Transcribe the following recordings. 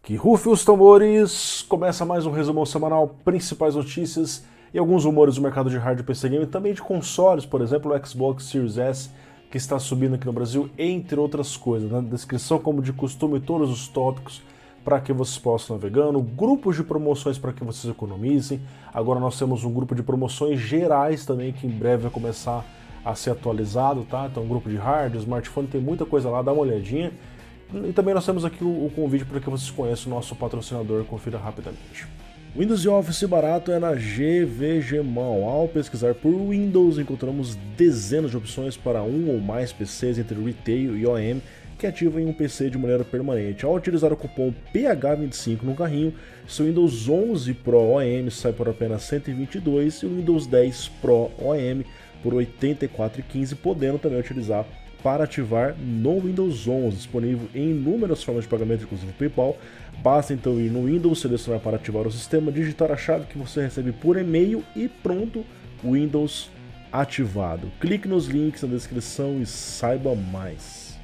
Que rufem os tambores! Começa mais um resumão semanal, principais notícias e alguns rumores do mercado de hardware PC Game, também de consoles, por exemplo, o Xbox Series S, que está subindo aqui no Brasil, entre outras coisas. Na descrição, como de costume, todos os tópicos para que vocês possam navegando, grupos de promoções para que vocês economizem. Agora nós temos um grupo de promoções gerais também, que em breve vai começar a ser atualizado, tá? Então, um grupo de hardware, smartphone, tem muita coisa lá, dá uma olhadinha. E também nós temos aqui o convite para que vocês conheçam o nosso patrocinador, confira rapidamente. Windows e Office barato é na GVGMall. Ao pesquisar por Windows, encontramos dezenas de opções para um ou mais PCs entre Retail e OEM que ativam um PC de maneira permanente. Ao utilizar o cupom PH25 no carrinho, seu Windows 11 Pro OEM sai por apenas R$ 122 e o Windows 10 Pro OEM por R$ 84,15, podendo também utilizar para ativar no Windows 11, disponível em inúmeras formas de pagamento, inclusive PayPal. Basta então ir no Windows, selecionar para ativar o sistema, digitar a chave que você recebe por e-mail e pronto, Windows ativado. Clique nos links na descrição e saiba mais.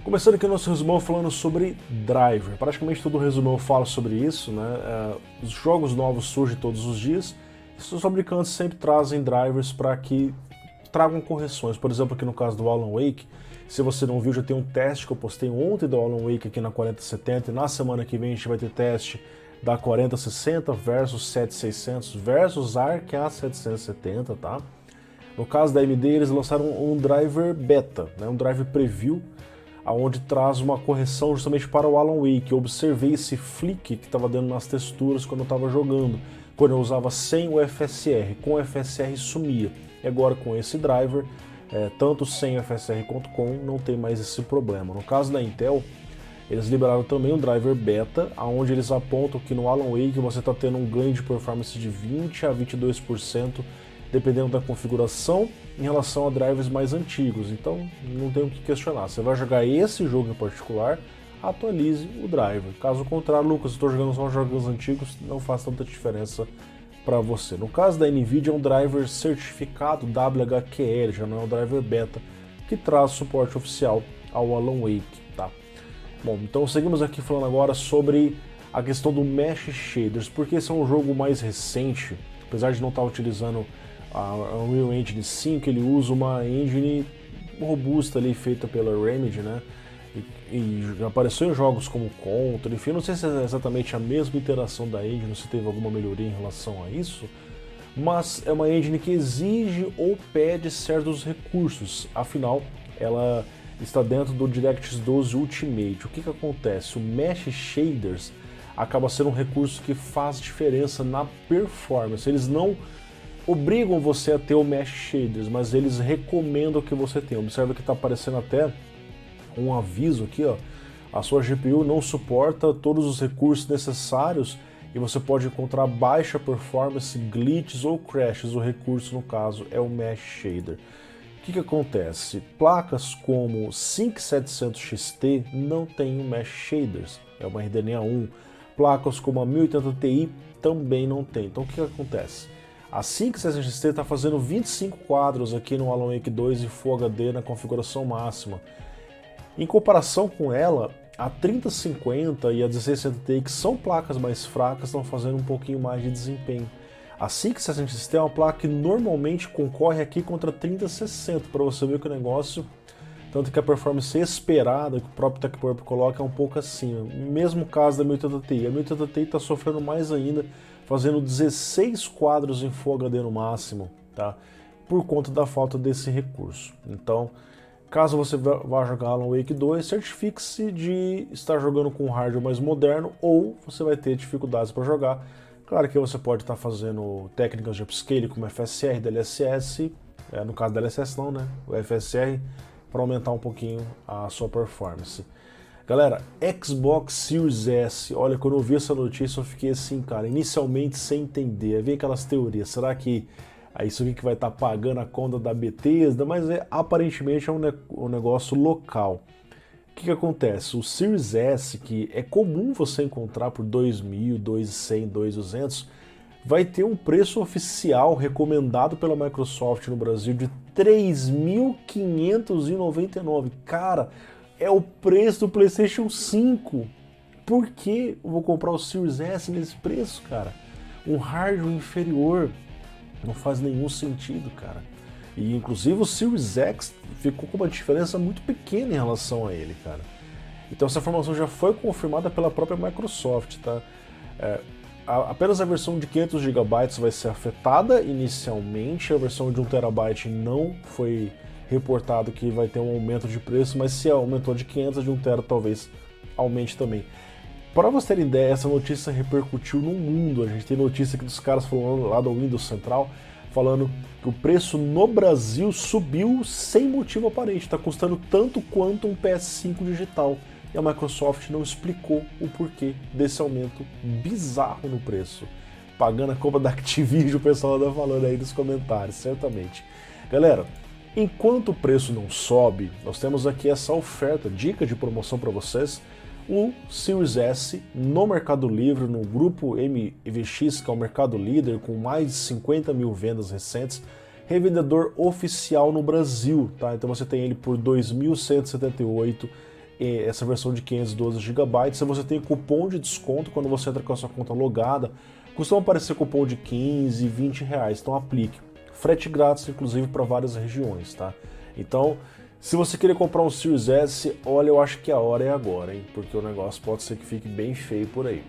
Começando aqui o nosso resumão falando sobre driver. Praticamente todo o resumão eu falo sobre isso, né? Os jogos novos surgem todos os dias e os fabricantes sempre trazem drivers para que tragam correções. Por exemplo, aqui no caso do Alan Wake, se você não viu, já tem um teste que eu postei ontem do Alan Wake aqui na 4070, e na semana que vem a gente vai ter teste da 4060 versus 7600 versus ARC A770, tá? No caso da AMD, eles lançaram um driver beta, né? Um driver preview, onde traz uma correção justamente para o Alan Wake. Eu observei esse flick que estava dando nas texturas quando eu estava jogando, quando eu usava sem o FSR, com o FSR sumia. E agora com esse driver, tanto sem FSR quanto com, não tem mais esse problema. No caso da Intel, eles liberaram também um driver beta, onde eles apontam que no Alan Wake você está tendo um ganho de performance de 20 a 22%, dependendo da configuração, em relação a drivers mais antigos. Então não tem o que questionar. Você vai jogar esse jogo em particular, atualize o driver. Caso contrário, Lucas, estou jogando só jogos antigos, não faz tanta diferença para você. No caso da NVIDIA, é um driver certificado WHQL, já não é um driver beta, que traz suporte oficial ao Alan Wake, tá? Bom, então seguimos aqui falando agora sobre a questão do Mesh Shaders, porque esse é um jogo mais recente, apesar de não estar utilizando a Unreal Engine 5, ele usa uma engine robusta ali, feita pela Remedy, né? E já apareceu em jogos como Contra, enfim, não sei se é exatamente a mesma iteração da engine, se teve alguma melhoria em relação a isso, mas é uma engine que exige ou pede certos recursos, afinal, ela está dentro do DirectX 12 Ultimate. O que acontece? O Mesh Shaders acaba sendo um recurso que faz diferença na performance. Eles não obrigam você a ter o Mesh Shaders, mas eles recomendam que você tenha. Observa que está aparecendo até um aviso aqui, ó. A sua GPU não suporta todos os recursos necessários e você pode encontrar baixa performance, glitches ou crashes. O recurso, no caso, é o Mesh Shader. O que acontece? Placas como 5700 XT não tem o Mesh Shaders, é uma RDNA 1. Placas como a 1080 Ti também não tem. Então o que acontece? A 5700 XT está fazendo 25 quadros aqui no Alan Wake 2 em Full HD na configuração máxima. Em comparação com ela, a 3050 e a 1660 Ti, que são placas mais fracas, estão fazendo um pouquinho mais de desempenho. A 5700 XT é uma placa que normalmente concorre aqui contra a 3060, para você ver que o negócio, tanto que a performance esperada, que o próprio TechPurp coloca, é um pouco acima. Mesmo caso da 1080 Ti, a 1080 Ti está sofrendo mais ainda, fazendo 16 quadros em Full HD no máximo, tá? Por conta da falta desse recurso. Então, caso você vá jogar Alan Wake 2, certifique-se de estar jogando com um hardware mais moderno ou você vai ter dificuldades para jogar. Claro que você pode estar fazendo técnicas de upscale como FSR, DLSS, no caso da DLSS não, né? O FSR, para aumentar um pouquinho a sua performance. Galera, Xbox Series S, olha, quando eu vi essa notícia eu fiquei assim, cara, inicialmente sem entender, havia aquelas teorias, será que isso aqui que vai estar pagando a conta da Bethesda? Mas aparentemente é um negócio local. O que acontece? O Series S, que é comum você encontrar por R$2.000, R$2.100, R$2.200, vai ter um preço oficial recomendado pela Microsoft no Brasil de R$ 3.599. Cara, é o preço do PlayStation 5. por que eu vou comprar o Series S nesse preço, cara? Um hardware inferior não faz nenhum sentido, cara. E inclusive o Series X ficou com uma diferença muito pequena em relação a ele, cara. Então essa informação já foi confirmada pela própria Microsoft, tá? Apenas a versão de 500 GB vai ser afetada inicialmente, a versão de 1 TB não foi reportado que vai ter um aumento de preço, mas se aumentou de 500, de 1 TB talvez aumente também. Para vocês terem ideia, essa notícia repercutiu no mundo. A gente tem notícia aqui dos caras falando lá do Windows Central, falando que o preço no Brasil subiu sem motivo aparente, está custando tanto quanto um PS5 digital. E a Microsoft não explicou o porquê desse aumento bizarro no preço. Pagando a compra da Activision, o pessoal anda falando aí nos comentários, certamente. Galera, enquanto o preço não sobe, nós temos aqui essa oferta, dica de promoção para vocês, o Series S no Mercado Livre, no grupo MVX, que é o mercado líder, com mais de 50 mil vendas recentes, revendedor oficial no Brasil, tá? Então você tem ele por R$ 2.178, essa versão de 512 GB, se você tem cupom de desconto quando você entra com a sua conta logada, costuma aparecer cupom de 15, 20 reais, então aplique. Frete grátis, inclusive, para várias regiões, tá? Então, se você querer comprar um Series S, olha, eu acho que a hora é agora, hein? Porque o negócio pode ser que fique bem feio por aí.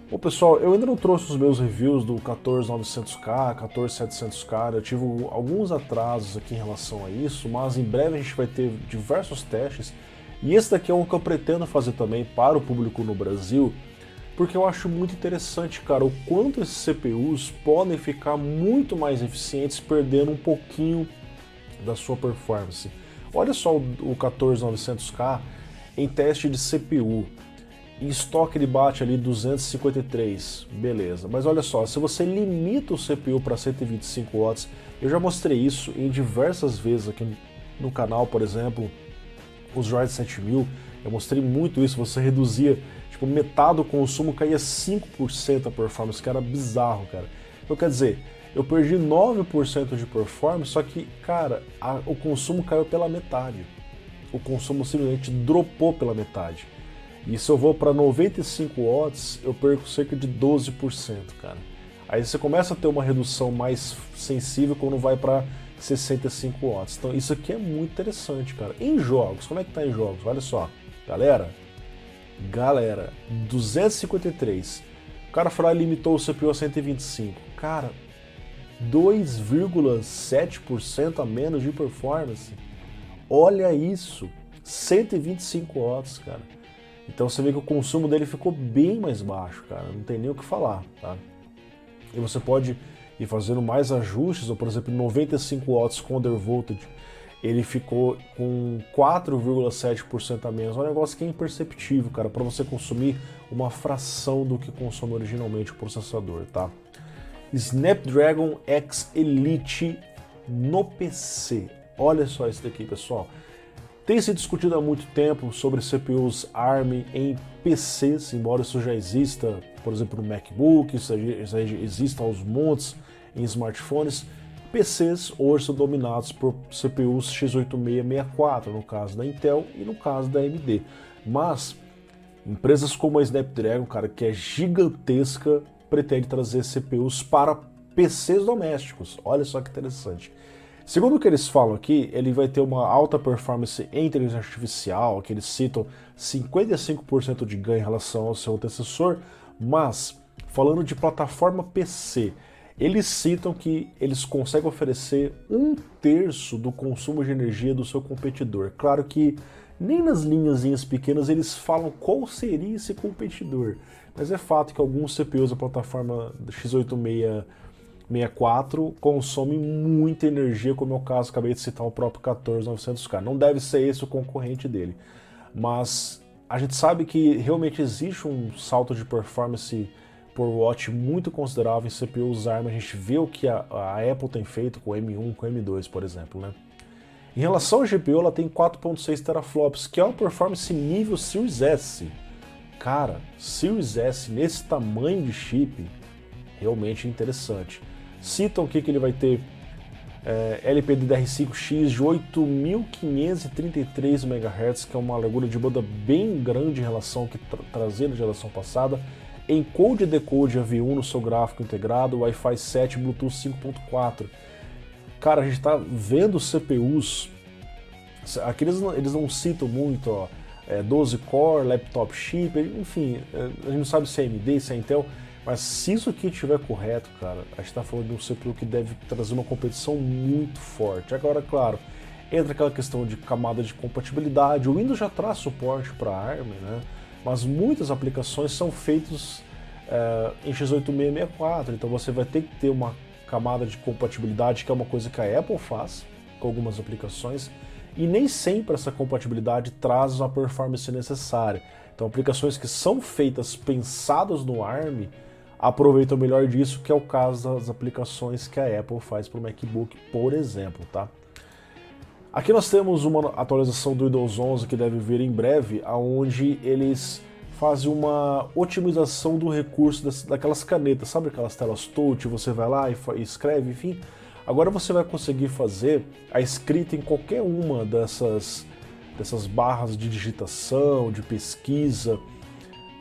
Bom, pessoal, eu ainda não trouxe os meus reviews do 14900K, 14700K, eu tive alguns atrasos aqui em relação a isso, mas em breve a gente vai ter diversos testes, e esse daqui é um que eu pretendo fazer também para o público no Brasil, porque eu acho muito interessante, cara, o quanto esses CPUs podem ficar muito mais eficientes perdendo um pouquinho da sua performance. Olha só o 14900K em teste de CPU. Em estoque ele bate ali 253, beleza. Mas olha só, se você limita o CPU para 125 watts, eu já mostrei isso em diversas vezes aqui no canal, por exemplo, os Ryzen 7000, eu mostrei muito isso, você reduzia, tipo, metade do consumo, caía 5% a performance, que era bizarro, cara. Então quer dizer, eu perdi 9% de performance, só que, cara, o consumo caiu pela metade. O consumo simplesmente dropou pela metade. E se eu vou para 95 watts, eu perco cerca de 12%, cara. Aí você começa a ter uma redução mais sensível quando vai para 65 watts. Então isso aqui é muito interessante, cara. Em jogos, como é que tá em jogos? Olha só, galera, 253. O cara foi lá e limitou o CPU a 125. Cara, 2,7% a menos de performance. Olha isso, 125 watts, cara. Então você vê que o consumo dele ficou bem mais baixo, cara. Não tem nem o que falar, tá? E você pode ir fazendo mais ajustes, ou por exemplo, 95 watts com undervoltage, ele ficou com 4,7% a menos. É um negócio que é imperceptível, cara, para você consumir uma fração do que consome originalmente o processador, tá? Snapdragon X Elite no PC. Olha só isso daqui, pessoal. Tem se discutido há muito tempo sobre CPUs ARM em PCs, embora isso já exista, por exemplo, no MacBook, isso já exista aos montes em smartphones. PCs hoje são dominados por CPUs x86-64, no caso da Intel e no caso da AMD. Mas empresas como a Snapdragon, cara, que é gigantesca, pretende trazer CPUs para PCs domésticos. Olha só que interessante. Segundo o que eles falam aqui, ele vai ter uma alta performance em inteligência artificial, que eles citam 55% de ganho em relação ao seu antecessor, mas falando de plataforma PC, eles citam que eles conseguem oferecer 1/3 do consumo de energia do seu competidor. Claro que nem nas linhazinhas pequenas eles falam qual seria esse competidor, mas é fato que alguns CPUs da plataforma x86-64 consomem muita energia, como é o caso, acabei de citar, o próprio 14900K. Não deve ser esse o concorrente dele, mas a gente sabe que realmente existe um salto de performance por watt muito considerável em CPUs ARM. A gente vê o que a Apple tem feito com o M1, com o M2, por exemplo, né? Em relação à GPU, ela tem 4.6 teraflops, que é uma performance nível Series S. Cara, Series S nesse tamanho de chip, realmente interessante. Citam aqui que ele vai ter LPDDR5X de 8.533 MHz, que é uma largura de banda bem grande em relação ao que trazia na geração passada. Encode e decode AV1 no seu gráfico integrado, Wi-Fi 7, Bluetooth 5.4. Cara, a gente tá vendo CPUs, aqui eles não citam muito, ó, 12 core, laptop chip, enfim, a gente não sabe se é AMD, se é Intel, mas se isso aqui estiver correto, cara, a gente tá falando de um CPU que deve trazer uma competição muito forte. Agora, claro, entra aquela questão de camada de compatibilidade, o Windows já traz suporte para ARM, né? Mas muitas aplicações são feitas em x86-64, então você vai ter que ter uma camada de compatibilidade, que é uma coisa que a Apple faz com algumas aplicações, e nem sempre essa compatibilidade traz a performance necessária. Então aplicações que são feitas pensadas no ARM aproveitam melhor disso, que é o caso das aplicações que a Apple faz para o MacBook, por exemplo, tá? Aqui nós temos uma atualização do Windows 11 que deve vir em breve, onde eles fazem uma otimização do recurso daquelas canetas, sabe aquelas telas touch, você vai lá e escreve, enfim. Agora você vai conseguir fazer a escrita em qualquer uma dessas barras de digitação, de pesquisa,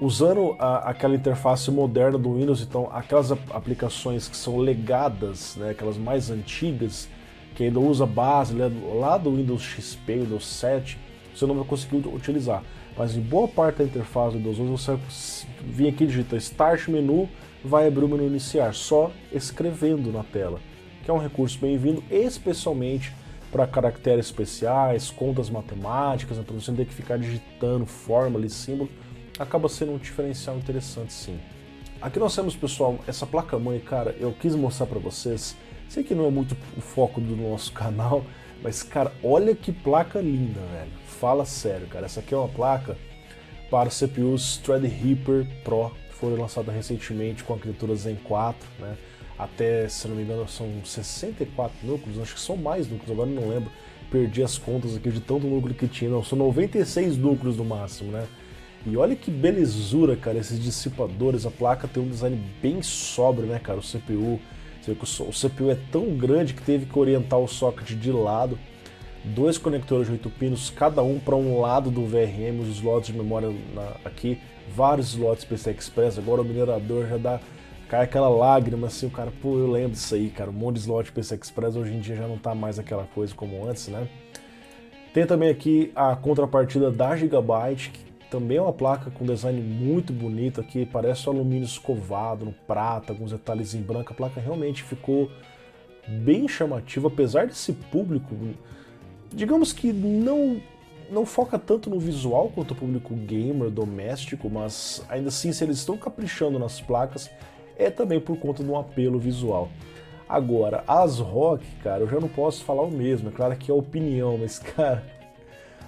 usando aquela interface moderna do Windows. Então aquelas aplicações que são legadas, né, aquelas mais antigas, que ainda usa base lá do Windows XP, Windows 7, você não vai conseguir utilizar. Mas em boa parte da interface do Windows 11 você vai vir aqui e digita Start Menu, vai abrir o menu iniciar, só escrevendo na tela, que é um recurso bem-vindo, especialmente para caracteres especiais, contas matemáticas, né, para você não ter que ficar digitando fórmula e símbolo, acaba sendo um diferencial interessante, sim. Aqui nós temos, pessoal, essa placa-mãe, cara, eu quis mostrar para vocês. Sei que não é muito o foco do nosso canal, mas, cara, olha que placa linda, velho. Fala sério, cara. Essa aqui é uma placa para CPUs Threadripper Pro, que foram lançadas recentemente com a arquitetura Zen 4, né? Até, se não me engano, são 64 núcleos, acho que são mais núcleos, agora não lembro. Perdi as contas aqui de tanto núcleo que tinha, não, são 96 núcleos no máximo, né? E olha que belezura, cara, esses dissipadores. A placa tem um design bem sóbrio, né, cara? O CPU é tão grande que teve que orientar o socket de lado. 2 conectores de 8 pinos, cada um para um lado do VRM, os slots de memória aqui, vários slots PCI Express. Agora o minerador já cai aquela lágrima assim, o cara, pô, eu lembro disso aí, cara, um monte de slot PCI Express, hoje em dia já não tá mais aquela coisa como antes, né? Tem também aqui a contrapartida da Gigabyte, que também é uma placa com design muito bonito aqui, parece um alumínio escovado no prata, alguns detalhes em branco. A placa realmente ficou bem chamativa, apesar desse público, digamos que não foca tanto no visual quanto o público gamer doméstico, mas ainda assim, se eles estão caprichando nas placas, é também por conta de um apelo visual. Agora, as ROG, cara, eu já não posso falar o mesmo, é claro que é opinião, mas, cara,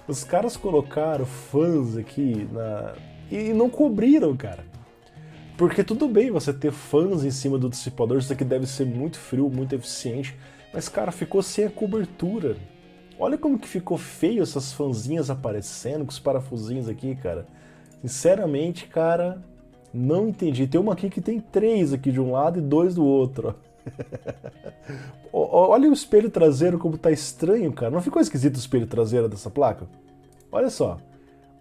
os caras colocaram fãs aqui e não cobriram, cara. Porque tudo bem você ter fãs em cima do dissipador, isso aqui deve ser muito frio, muito eficiente, mas, cara, ficou sem a cobertura. Olha como que ficou feio essas fãzinhas aparecendo, com os parafusinhos aqui, cara. Sinceramente, cara, não entendi. Tem uma aqui que tem 3 aqui de um lado e 2 do outro, ó. Olha o espelho traseiro como tá estranho, cara. Não ficou esquisito o espelho traseiro dessa placa? Olha só.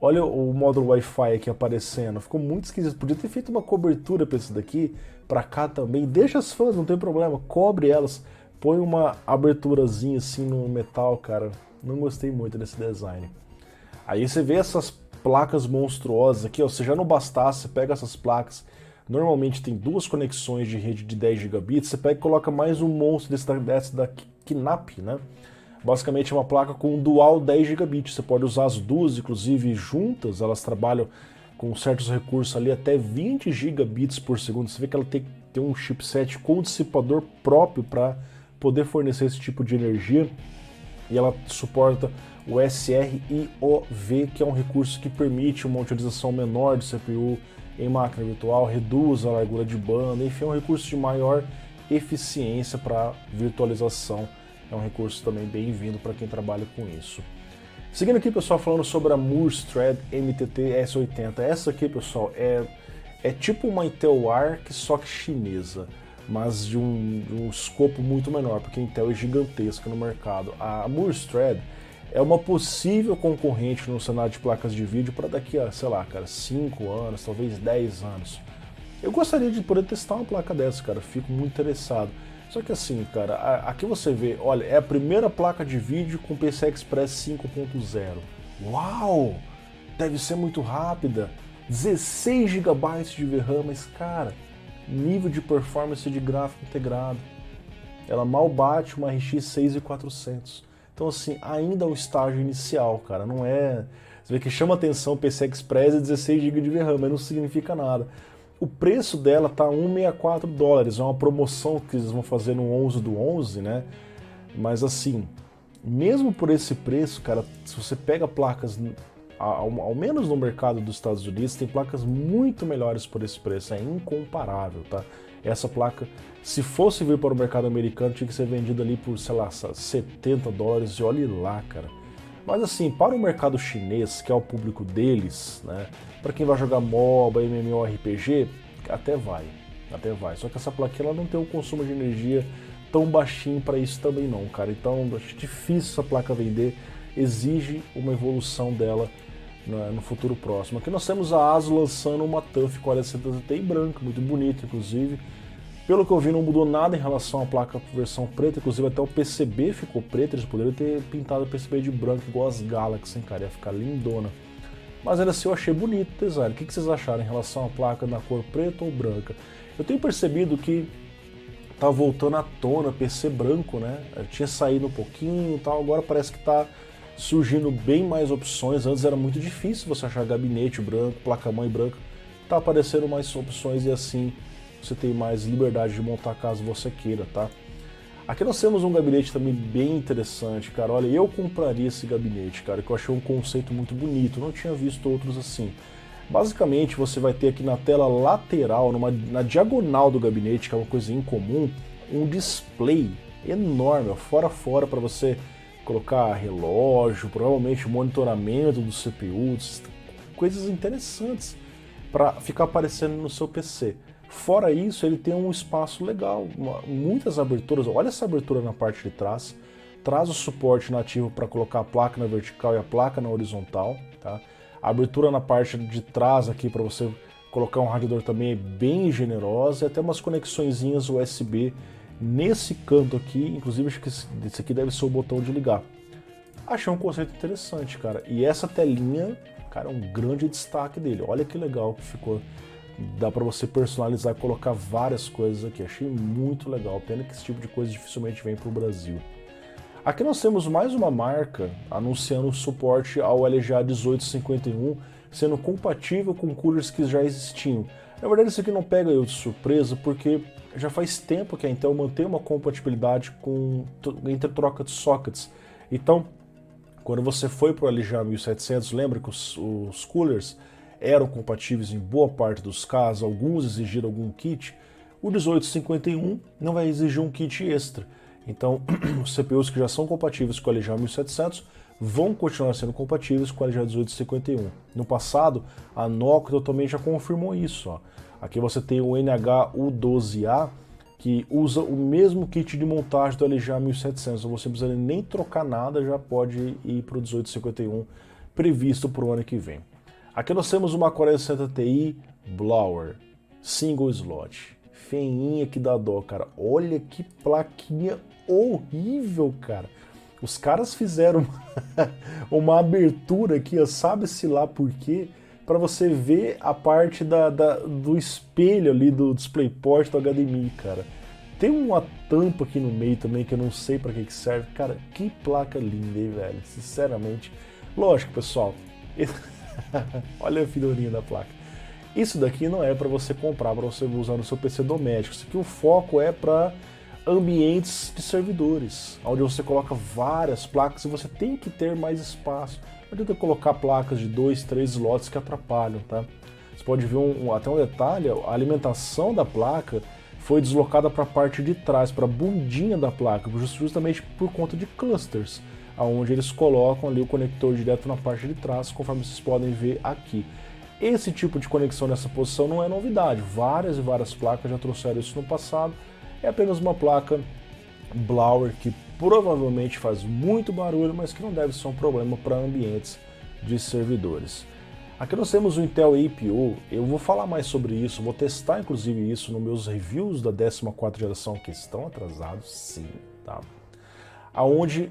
Olha o módulo Wi-Fi aqui aparecendo. Ficou muito esquisito. Podia ter feito uma cobertura pra esse daqui, pra cá também. Deixa as fãs, não tem problema. Cobre elas. Põe uma aberturazinha assim no metal, cara. Não gostei muito desse design. Aí você vê essas placas monstruosas aqui, ó. Se já não bastasse, você pega essas placas. Normalmente tem 2 conexões de rede de 10 gigabits, você pega e coloca mais um monstro desse da Knapp, né? Basicamente é uma placa com dual 10 gigabits, você pode usar as duas, inclusive juntas, elas trabalham com certos recursos ali até 20 gigabits por segundo. Você vê que ela tem um chipset com dissipador próprio para poder fornecer esse tipo de energia, e ela suporta o SRIOV, que é um recurso que permite uma utilização menor de CPU em máquina virtual, reduz a largura de banda, enfim, é um recurso de maior eficiência para virtualização. É um recurso também bem-vindo para quem trabalha com isso. Seguindo aqui, pessoal, falando sobre a Morse Thread MTT S80. Essa aqui, pessoal, é tipo uma Intel Arc, só que chinesa. mas de um escopo muito menor, porque a Intel é gigantesca no mercado. A Moore's Thread é uma possível concorrente no cenário de placas de vídeo para daqui a, sei lá, cara, 5 anos, talvez 10 anos. Eu gostaria de poder testar uma placa dessa, cara, fico muito interessado. Só que assim, cara, aqui você vê, olha, é a primeira placa de vídeo com PCI Express 5.0. Uau! Deve ser muito rápida. 16 GB de VRAM, mas cara, nível de performance de gráfico integrado. Ela mal bate uma RX 6400. Então assim, ainda é um estágio inicial, cara, não é... Você vê que chama atenção o PCI Express e 16 GB de VRAM, mas não significa nada. O preço dela tá $164, é uma promoção que eles vão fazer no 11/11, né? Mas assim, mesmo por esse preço, cara, se você pega placas, ao menos no mercado dos Estados Unidos, tem placas muito melhores por esse preço, é incomparável, tá? Essa placa, se fosse vir para o mercado americano, tinha que ser vendida ali por, sei lá, $70, e olhe lá, cara. Mas assim, para o mercado chinês, que é o público deles, né? Para quem vai jogar MOBA, MMORPG, até vai. Só que essa plaquinha ela não tem um consumo de energia tão baixinho para isso também não, cara. Então, acho difícil essa placa vender, exige uma evolução dela no futuro próximo. Aqui nós temos a ASUS lançando uma TUF 4070 Ti branca, muito bonita, inclusive. Pelo que eu vi, não mudou nada em relação à placa versão preta, inclusive até o PCB ficou preto, eles poderiam ter pintado o PCB de branco igual as Galaxy, hein, cara, ia ficar lindona. Mas ainda assim eu achei bonito o design. O que vocês acharam em relação à placa na cor preta ou branca? Eu tenho percebido que tá voltando à tona PC branco, né? Tinha saído um pouquinho e tal, agora parece que tá surgindo bem mais opções. Antes era muito difícil você achar gabinete branco, placa-mãe branca. Tá aparecendo mais opções e assim você tem mais liberdade de montar caso você queira, tá? Aqui nós temos um gabinete também bem interessante, cara. Olha, eu compraria esse gabinete, cara, que eu achei um conceito muito bonito. Não tinha visto outros assim. Basicamente, você vai ter aqui na tela lateral, na diagonal do gabinete, que é uma coisa incomum, um display enorme, ó, fora a fora, para você colocar relógio, provavelmente monitoramento do CPU, coisas interessantes para ficar aparecendo no seu PC. Fora isso, ele tem um espaço legal, muitas aberturas. Olha essa abertura na parte de trás. Traz o suporte nativo para colocar a placa na vertical e a placa na horizontal. Tá? A abertura na parte de trás aqui para você colocar um radiador também é bem generosa. E até umas conexõezinhas USB nesse canto aqui. Inclusive, acho que esse aqui deve ser o botão de ligar. Achei um conceito interessante, cara. E essa telinha, cara, é um grande destaque dele. Olha que legal que ficou. Dá para você personalizar e colocar várias coisas aqui. Achei muito legal. Pena que esse tipo de coisa dificilmente vem para o Brasil. Aqui nós temos mais uma marca anunciando o suporte ao LGA 1851, sendo compatível com coolers que já existiam. Na verdade, isso aqui não pega eu de surpresa, porque já faz tempo que a Intel mantém uma compatibilidade entre troca de sockets. Então, quando você foi para o LGA 1700, lembra que os coolers eram compatíveis em boa parte dos casos, alguns exigiram algum kit. O 1851 não vai exigir um kit extra. Então, os CPUs que já são compatíveis com o LGA 1700 vão continuar sendo compatíveis com o LGA 1851. No passado, a Noctua também já confirmou isso. Ó. Aqui você tem o NH-U12A, que usa o mesmo kit de montagem do LGA 1700. Então você não precisa nem trocar nada, já pode ir para o 1851 previsto para o ano que vem. Aqui nós temos uma 4060 Ti Blower, single slot. Feinha que dá dó, cara. Olha que plaquinha horrível, cara. Os caras fizeram uma abertura aqui, ó, sabe-se lá por quê, para você ver a parte do espelho ali do DisplayPort do HDMI, cara. Tem uma tampa aqui no meio também que eu não sei para que serve. Cara, que placa linda, hein, velho? Sinceramente. Lógico, pessoal. Olha a figurinha da placa. Isso daqui não é para você comprar, para você usar no seu PC doméstico. Isso aqui o foco é para ambientes de servidores, onde você coloca várias placas e você tem que ter mais espaço. Não adianta colocar placas de 2, 3 slots que atrapalham, tá? Você pode ver até um detalhe, a alimentação da placa foi deslocada para a parte de trás, para a bundinha da placa, justamente por conta de clusters, onde eles colocam ali o conector direto na parte de trás, conforme vocês podem ver aqui. Esse tipo de conexão nessa posição não é novidade, várias e várias placas já trouxeram isso no passado, é apenas uma placa blower que provavelmente faz muito barulho, mas que não deve ser um problema para ambientes de servidores. Aqui nós temos o Intel APU, eu vou falar mais sobre isso, vou testar inclusive isso nos meus reviews da 14ª geração, que estão atrasados, sim, tá? Aonde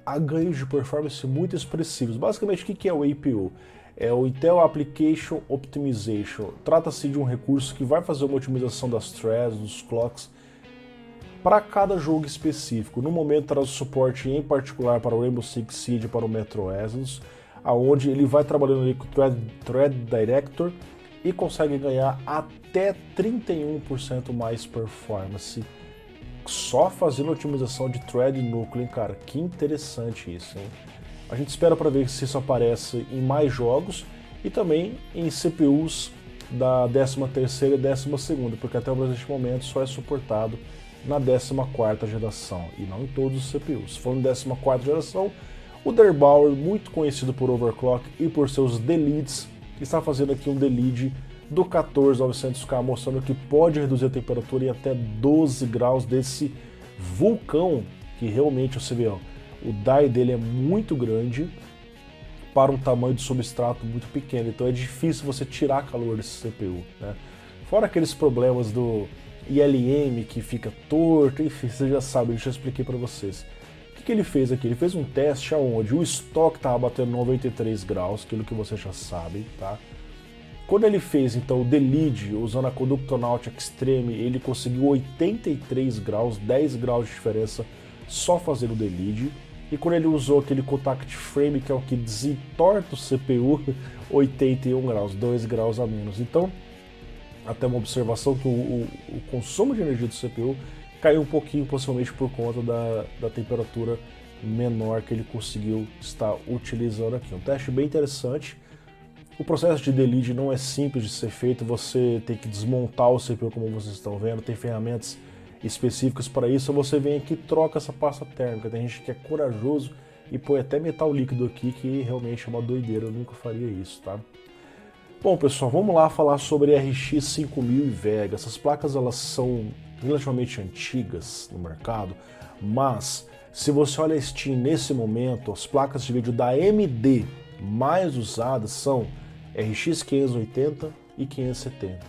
há ganhos de performance muito expressivos. Basicamente, o que é o APU? É o Intel Application Optimization. Trata-se de um recurso que vai fazer uma otimização das threads, dos clocks, para cada jogo específico. No momento traz suporte em particular para o Rainbow Six Siege e para o Metro Exodus, aonde ele vai trabalhando ali com o Thread Director e consegue ganhar até 31% mais performance só fazendo otimização de thread núcleo, hein, cara? Que interessante isso, hein? A gente espera para ver se isso aparece em mais jogos e também em CPUs da 13ª e 12ª, porque até o presente momento só é suportado na 14ª geração e não em todos os CPUs. Falando em 14ª geração, o Derbauer, muito conhecido por overclock e por seus deleads, está fazendo aqui um delete do 14900K, mostrando que pode reduzir a temperatura em até 12 graus desse vulcão, que realmente você vê, ó, o die dele é muito grande para um tamanho de substrato muito pequeno, então é difícil você tirar calor desse CPU, né? Fora aqueles problemas do ILM que fica torto, enfim, vocês já sabem, eu já expliquei para vocês. O que ele fez aqui? Ele fez um teste onde o estoque estava batendo 93 graus, aquilo que vocês já sabem, tá? Quando ele fez então o delete usando a Conductonaut Extreme, ele conseguiu 83 graus, 10 graus de diferença só fazendo o delete. E quando ele usou aquele Contact Frame, que é o que desentorta o CPU, 81 graus, 2 graus a menos. Então, até uma observação que o consumo de energia do CPU caiu um pouquinho, possivelmente por conta da temperatura menor que ele conseguiu estar utilizando aqui. Um teste bem interessante. O processo de delete não é simples de ser feito, você tem que desmontar o CPU como vocês estão vendo, tem ferramentas específicas para isso, você vem aqui e troca essa pasta térmica. Tem gente que é corajoso e põe até metal líquido aqui, que realmente é uma doideira, eu nunca faria isso, tá? Bom, pessoal, vamos lá falar sobre RX 5000 e Vega. Essas placas elas são relativamente antigas no mercado, mas se você olha a Steam nesse momento, as placas de vídeo da AMD mais usadas são RX 580 e 570.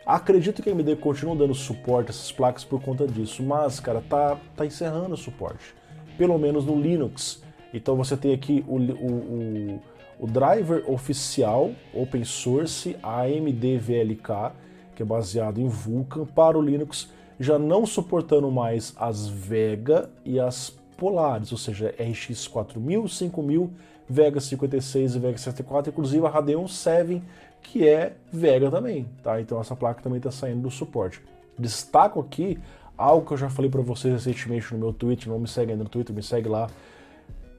Acredito que a AMD continua dando suporte a essas placas por conta disso, mas, cara, tá encerrando o suporte, pelo menos no Linux. Então você tem aqui o driver oficial, open source, AMD VLK, que é baseado em Vulkan, para o Linux, já não suportando mais as Vega e as Polaris, ou seja, RX 4000, 5000, Vega 56 e Vega 64, inclusive a Radeon 7, que é Vega também, tá? Então essa placa também está saindo do suporte. Destaco aqui algo que eu já falei para vocês recentemente no meu Twitter, não me segue ainda no Twitter, me segue lá.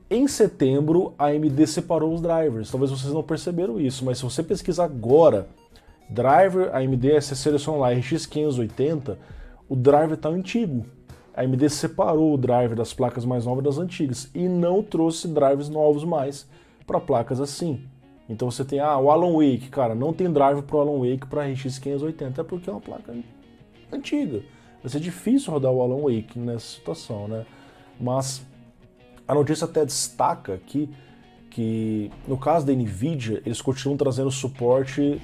Em setembro, a AMD separou os drivers, talvez vocês não perceberam isso, mas se você pesquisar agora, driver AMD, você seleciona lá RX 580, o driver está antigo. A AMD separou o driver das placas mais novas das antigas e não trouxe drivers novos mais para placas assim. Então você tem, o Alan Wake, cara, não tem driver para o Alan Wake para RX 580, é porque é uma placa antiga. Vai ser difícil rodar o Alan Wake nessa situação, né? Mas a notícia até destaca aqui que no caso da NVIDIA, eles continuam trazendo suporte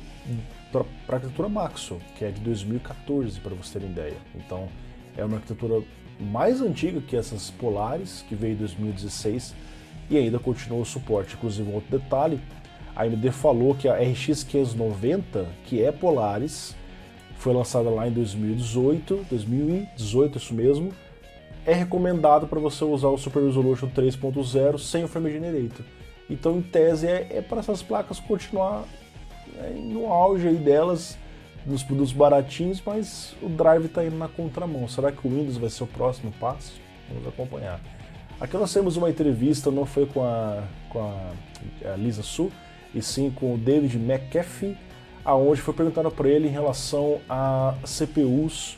para a arquitetura Maxwell, que é de 2014, para vocês terem ideia. Então é uma arquitetura mais antiga que essas Polaris, que veio em 2016, e ainda continua o suporte. Inclusive, um outro detalhe, a AMD falou que a RX 590, que é Polaris, foi lançada lá em 2018, isso mesmo, é recomendado para você usar o Super Resolution 3.0 sem o Frame Generator. Então, em tese, é para essas placas continuar no auge aí delas, nos produtos baratinhos, mas o drive está indo na contramão. Será que o Windows vai ser o próximo passo? Vamos acompanhar. Aqui nós temos uma entrevista, não foi com a Lisa Su, e sim com o David McAfee, aonde foi perguntado para ele em relação a CPUs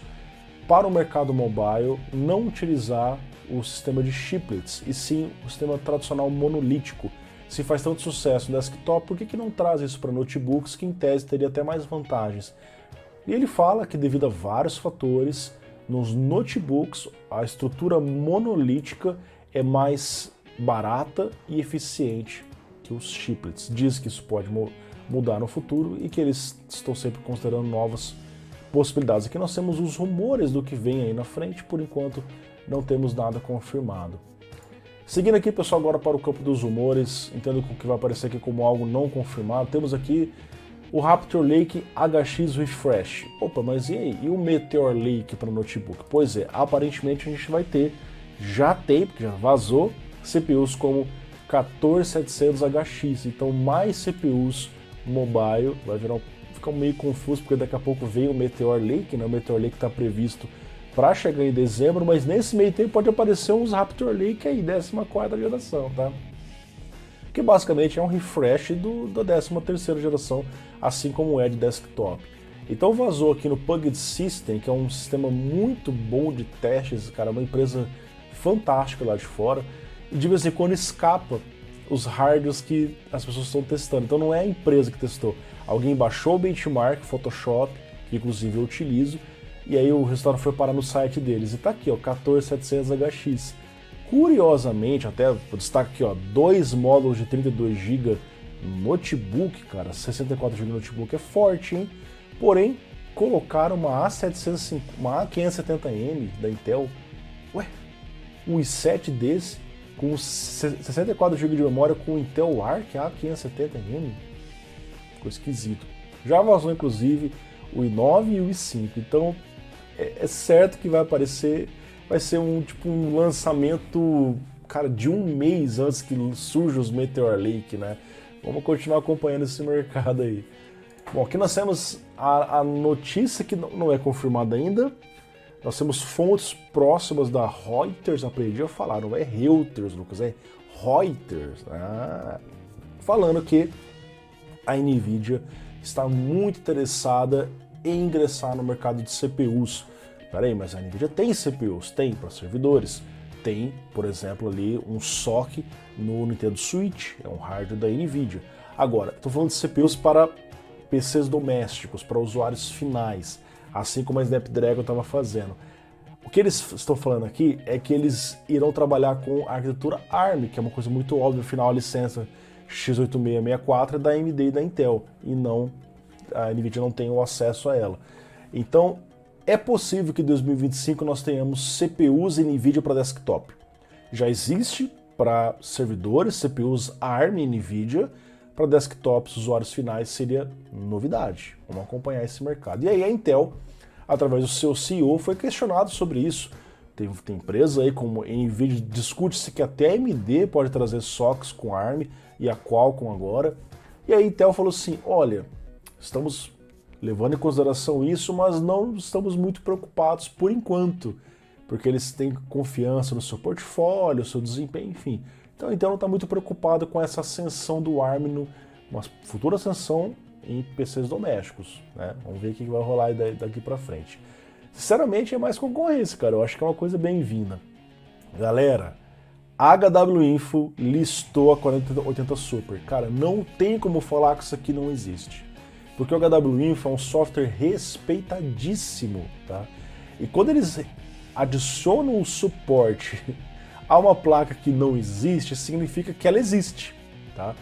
para o mercado mobile não utilizar o sistema de chiplets, e sim o sistema tradicional monolítico, se faz tanto sucesso no desktop, por que não traz isso para notebooks, que em tese teria até mais vantagens? E ele fala que devido a vários fatores, nos notebooks a estrutura monolítica é mais barata e eficiente que os chiplets. Diz que isso pode mudar no futuro e que eles estão sempre considerando novas possibilidades. Aqui nós temos os rumores do que vem aí na frente, por enquanto não temos nada confirmado. Seguindo aqui, pessoal, agora para o campo dos rumores, entendo que vai aparecer aqui como algo não confirmado, temos aqui o Raptor Lake HX Refresh. Opa, mas e aí? E o Meteor Lake para notebook? Pois é, aparentemente a gente vai ter, já tem, porque já vazou, CPUs como 14700HX, então mais CPUs mobile, vai ficar meio confuso, porque daqui a pouco vem o Meteor Lake, né? O Meteor Lake está previsto para chegar em dezembro, mas nesse meio tempo pode aparecer uns Raptor Lake aí, 14ª geração, tá? Que basicamente é um refresh da 13ª geração, assim como o Edge Desktop. Então vazou aqui no Pugged System, que é um sistema muito bom de testes, cara, uma empresa fantástica lá de fora, e de vez em quando escapa os hardwares que as pessoas estão testando. Então não é a empresa que testou. Alguém baixou o benchmark, Photoshop, que inclusive eu utilizo, e aí o resultado foi parar no site deles. E tá aqui, ó, 14700HX. Curiosamente, até vou destacar aqui, ó, 2 módulos de 32 GB notebook, cara, 64 GB notebook é forte, hein? Porém, colocaram uma A750, uma A570M da Intel. Ué, um i7 desse com 64 GB de memória com o Intel Arc A570M? Ficou esquisito. Já vazou, inclusive, o i9 e o i5. Então, é certo que vai aparecer, vai ser um lançamento, cara, de um mês antes que surja os Meteor Lake, né? Vamos continuar acompanhando esse mercado aí. Bom, aqui nós temos a notícia que não é confirmada ainda. Nós temos fontes próximas da Reuters, aprendi a falar, não é Reuters, Lucas, é Reuters. Falando que a NVIDIA está muito interessada em ingressar no mercado de CPUs. Peraí, mas a NVIDIA tem CPUs? Tem para servidores. Tem, por exemplo, ali um SoC no Nintendo Switch, é um hardware da NVIDIA. Agora, estou falando de CPUs para PCs domésticos, para usuários finais, assim como a Snapdragon estava fazendo. O que eles estão falando aqui é que eles irão trabalhar com a arquitetura ARM, que é uma coisa muito óbvia, afinal a licença x8664 é da AMD e da Intel, e não, a NVIDIA não tem o acesso a ela. Então, é possível que em 2025 nós tenhamos CPUs NVIDIA para desktop. Já existe para servidores, CPUs ARM NVIDIA, para desktops, usuários finais, seria novidade. Vamos acompanhar esse mercado. E aí a Intel, através do seu CEO, foi questionado sobre isso. Tem empresa aí como NVIDIA, discute-se que até a AMD pode trazer SoCs com ARM e a Qualcomm agora. E aí a Intel falou assim, olha, estamos levando em consideração isso, mas não estamos muito preocupados por enquanto, porque eles têm confiança no seu portfólio, no seu desempenho, enfim. Então a Intel não está muito preocupada com essa ascensão do ARM, uma futura ascensão em PCs domésticos, né? Vamos ver o que vai rolar daqui para frente. Sinceramente, é mais concorrência, cara. Eu acho que é uma coisa bem-vinda. Galera, a HW Info listou a 4080 Super. Cara, não tem como falar que isso aqui não existe. Porque o HW Info é um software respeitadíssimo, tá? E quando eles adicionam o suporte a uma placa que não existe, significa que ela existe, tá?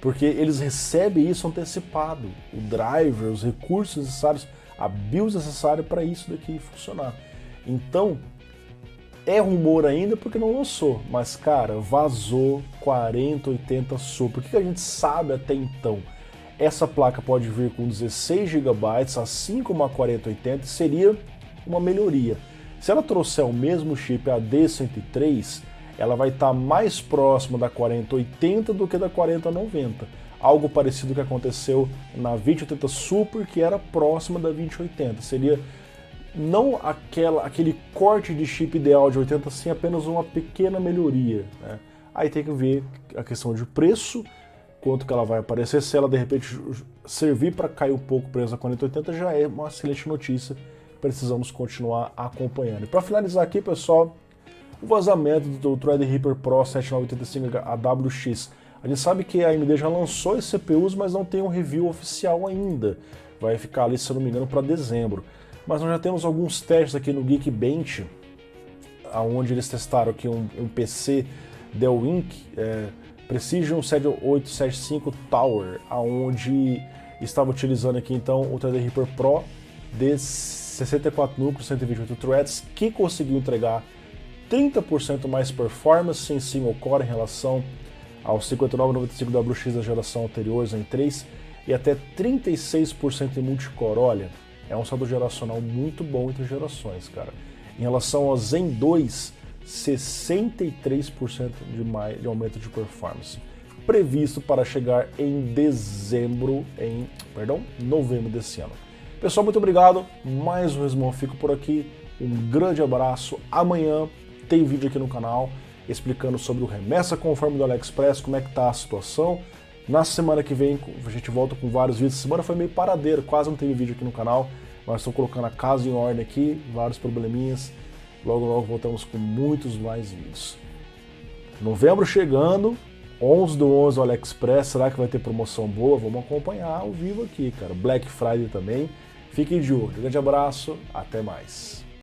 Porque eles recebem isso antecipado, o driver, os recursos necessários, a BIOS necessária para isso daqui funcionar. Então, é rumor ainda porque não lançou, mas cara, vazou 4080 Super. O que a gente sabe até então? Essa placa pode vir com 16 GB, assim como a 4080, seria uma melhoria. Se ela trouxer o mesmo chip AD103, ela vai estar mais próxima da 4080 do que da 4090. Algo parecido que aconteceu na 2080 Super, que era próxima da 2080. Seria não aquele corte de chip ideal de 80, sim, apenas uma pequena melhoria, né? Aí tem que ver a questão de preço, quanto que ela vai aparecer. Se ela de repente servir para cair um pouco o preço da 4080, já é uma excelente notícia. Precisamos continuar acompanhando. E para finalizar aqui, pessoal, o vazamento do Threadripper Pro 7985 AWX A gente sabe que a AMD já lançou esses CPUs, mas não tem um review oficial ainda. Vai ficar ali, se eu não me engano, para dezembro. Mas nós já temos alguns testes aqui no Geekbench, onde eles testaram aqui um PC Dell Ink Precision 7875 Tower, onde estava utilizando aqui então o Threadripper Pro de 64 núcleos, 128 threads, que conseguiu entregar 30% mais performance em single core em relação ao 5995WX da geração anterior, Zen 3, e até 36% em multicore. Olha, é um saldo geracional muito bom entre gerações, cara. Em relação ao Zen 2, 63% de aumento de performance. Previsto para chegar em novembro desse ano. Pessoal, muito obrigado. Mais um resumão fico por aqui. Um grande abraço. Amanhã tem vídeo aqui no canal explicando sobre o remessa conforme do AliExpress, como é que tá a situação. Na semana que vem a gente volta com vários vídeos. Semana foi meio paradeiro, quase não teve vídeo aqui no canal, mas estou colocando a casa em ordem aqui, vários probleminhas. Logo logo voltamos com muitos mais vídeos. Novembro chegando, 11/11 do AliExpress, será que vai ter promoção boa? Vamos acompanhar ao vivo aqui, cara. Black Friday também. Fiquem de olho. Grande abraço, até mais.